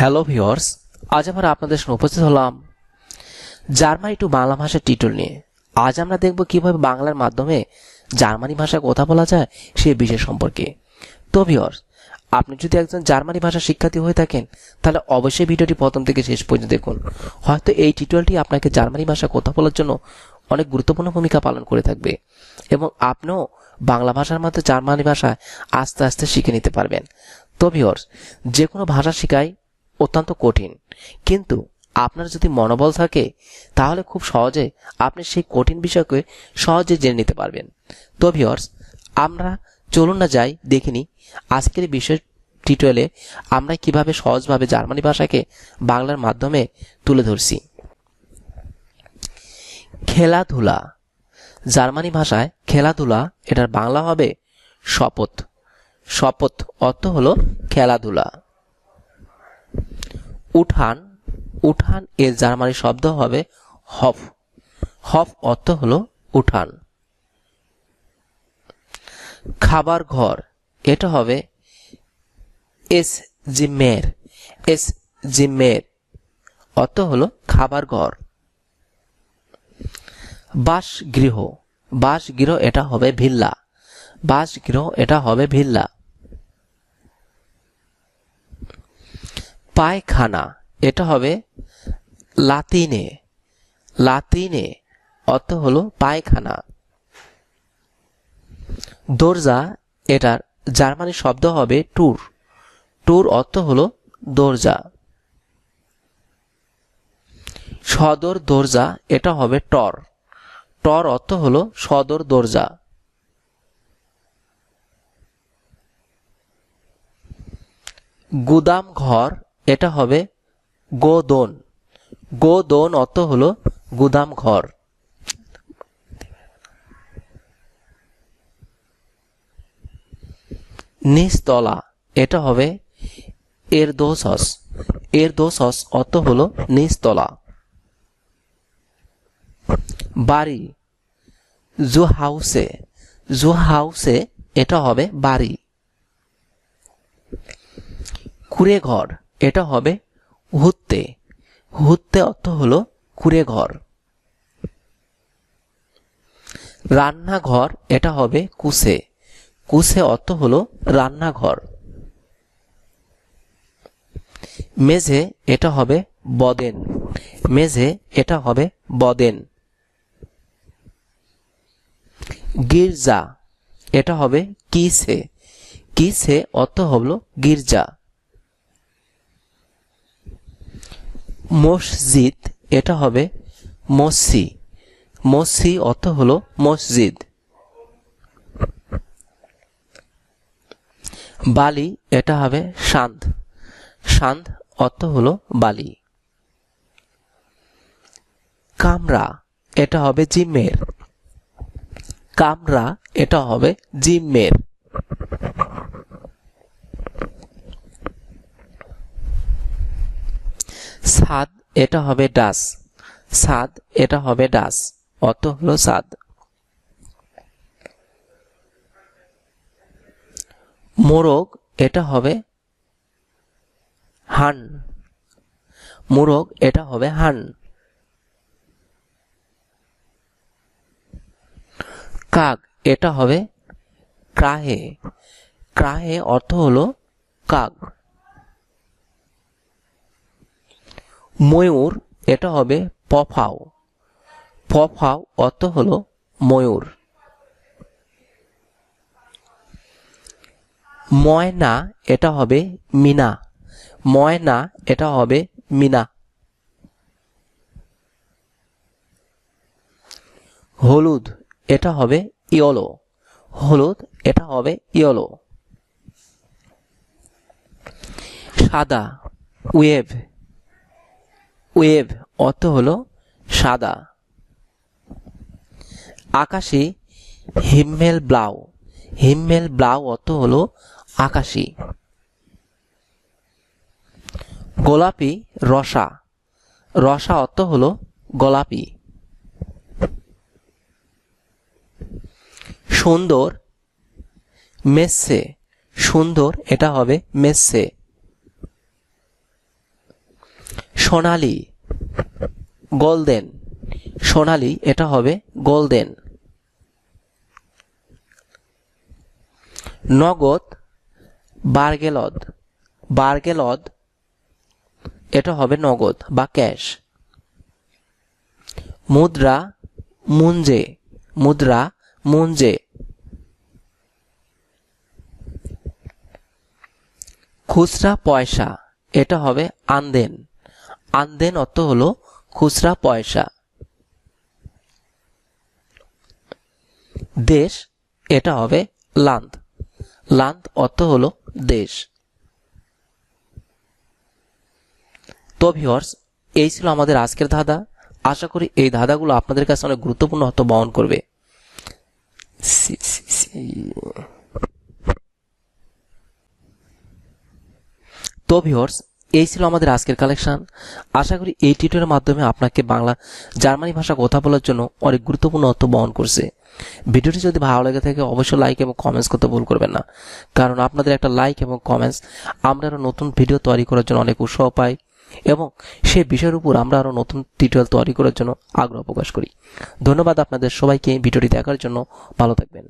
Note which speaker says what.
Speaker 1: Hello viewers, আজ আমরা আপনাদের সামনে উপস্থিত হলাম জার্মানি টু বাংলা ভাষার টিউটোরিয়াল নিয়ে। আজ আমরা দেখব কিভাবে বাংলার মাধ্যমে জার্মানি ভাষায় কথা বলা যায় সেই বিষয় সম্পর্কে। তো ভিউয়ার্স, আপনি যদি একজন জার্মানি ভাষা শিক্ষার্থী হয়ে থাকেন তাহলে অবশ্যই ভিডিওটি প্রথম থেকে শেষ পর্যন্ত দেখুন। হয়তো এই টিউটোরিয়ালটি আপনাকে জার্মানি ভাষা কথা বলার জন্য অনেক গুরুত্বপূর্ণ ভূমিকা পালন করে থাকবে এবং আপনিও বাংলা ভাষার মধ্যে জার্মানি ভাষা আস্তে আস্তে শিখে নিতে পারবেন। তো ভিউয়ার্স, যে কোনো ভাষা শেখাই অত্যন্ত কঠিন, কিন্তু আপনার যদি মনোবল থাকে তাহলে খুব সহজে আপনি সেই কঠিন বিষয়কে সহজে জেনে নিতে পারবেন। তো ভিউয়ার্স, আমরা চলুন না যাই দেখিনি আজকের বিষয় টিউটোরিয়ালে আমরা কিভাবে সহজভাবে জার্মানি ভাষাকে বাংলার মাধ্যমে তুলে ধরছি। খেলাধুলা। জার্মানি ভাষায় খেলাধুলা এটার বাংলা হবে শপথ। শপথ অর্থ হলো খেলাধুলা। উঠান। উঠান এর জার্মানি শব্দ হবে হফ। হফ অর্থ হলো উঠান। খাবার ঘর এটা হবে এস জিমের। এস জিমের অর্থ হলো খাবার ঘর। বাসগৃহ। বাসগৃহ এটা হবে ভিল্লা। বাসগৃহ এটা হবে ভিল্লা। পায়খানা এটা হবে লাতিনে। লাতিনে অর্থ হলো পায়খানা। দরজা এটার জার্মানি শব্দ হবে টুর। টুর অর্থ হলো দরজা। সদর দরজা এটা হবে টর। টর অর্থ হলো সদর দরজা। গুদাম ঘর এটা হবে গোদন। গোদন অর্থ হলো গুদাম ঘর। নিচতলা এটা হবে এরদোসস। এরদোসস অর্থ হলো নিচতলা। বাড়ি জু হাউসে। জু হাউসে এটা হবে বাড়ি। কুড়ে ঘর এটা হবে হুত্তে। হুত্তে অর্থ হলো কুড়ে ঘর। রান্নাঘর এটা হবে কুসে। কুসে অর্থ হলো রান্নাঘর। মেঝে এটা হবে বদেন। মেঝে এটা হবে বদেন। গির্জা এটা হবে কিসে। কিসে অর্থ হলো গির্জা। মসজিদ এটা হবে মসি। মসি অর্থ হলো মসজিদ। বালি এটা হবে শান্ত। শান্ত অর্থ হলো বালি। কামরা এটা হবে জিমের। কামরা এটা হবে জিমের। ছাদ এটা হবে ডাস। ছাদ এটা হবে ডাস অর্থ হলো ছাদ। মোরগ এটা হবে হান। মোরগ এটা হবে হান। কাক এটা হবে ক্রাহে। ক্রাহে অর্থ হলো কাক। ময়ূর এটা হবে পফাও। পফাও অর্থ হলো ময়ূর। ময়না এটা হবে মিনা। ময়না এটা হবে মিনা। হলুদ এটা হবে ইয়েলো। হলুদ এটা হবে ইয়েলো। সাদা ওয়েভ। ওয়েভ অর্থ হলো সাদা। আকাশী হিম্মেল ব্লাউ। হিম্মেল ব্লাউ অর্থ হলো আকাশী। গোলাপি রসা। রসা অর্থ হলো গোলাপি। সুন্দর মেসে। সুন্দর এটা হবে মেসে। সোনালী, গোল্ডেন, সোনালী এটা হবে গোল্ডেন। নগদ, বার্গেলদ, বার্গেলদ এটা হবে নগদ বা ক্যাশ। মুদ্রা, মুঞ্জে, মুদ্রা, মুঞ্জে। খুচরা পয়সা এটা হবে আন্দেন, আন্দেন অর্থ হলো খুচরা পয়সা। দেশ এটা হবে লান্দ, লান্দ অর্থ হলো দেশ। তো ভিউয়ার্স, এই ছিল আমাদের আজকের ধাঁধা। আশা করি এই ধাঁধাগুলো আপনাদের কাছে অনেক গুরুত্বপূর্ণ অর্থ বহন করবে। তো ভিউয়ার্স, এই ছিল আমাদের আজকের কালেকশন। আশা করি এই টিউটোরিয়ালের মাধ্যমে আপনাকে বাংলা জার্মানি ভাষা কথা বলার জন্য অনেক গুরুত্বপূর্ণ অর্থ বহন করছে। ভিডিওটি যদি ভালো লেগে থাকে অবশ্যই লাইক এবং কমেন্টস করতে ভুল করবেন না, কারণ আপনাদের একটা লাইক এবং কমেন্টস আমরা আরো নতুন ভিডিও তৈরি করার জন্য অনেক উৎসাহ পাই এবং সেই বিষয়ের উপর আমরা আরো নতুন টিউটোরিয়াল তৈরি করার জন্য আগ্রহ প্রকাশ করি। ধন্যবাদ আপনাদের সবাইকে ভিডিওটি দেখার জন্য। ভালো থাকবেন।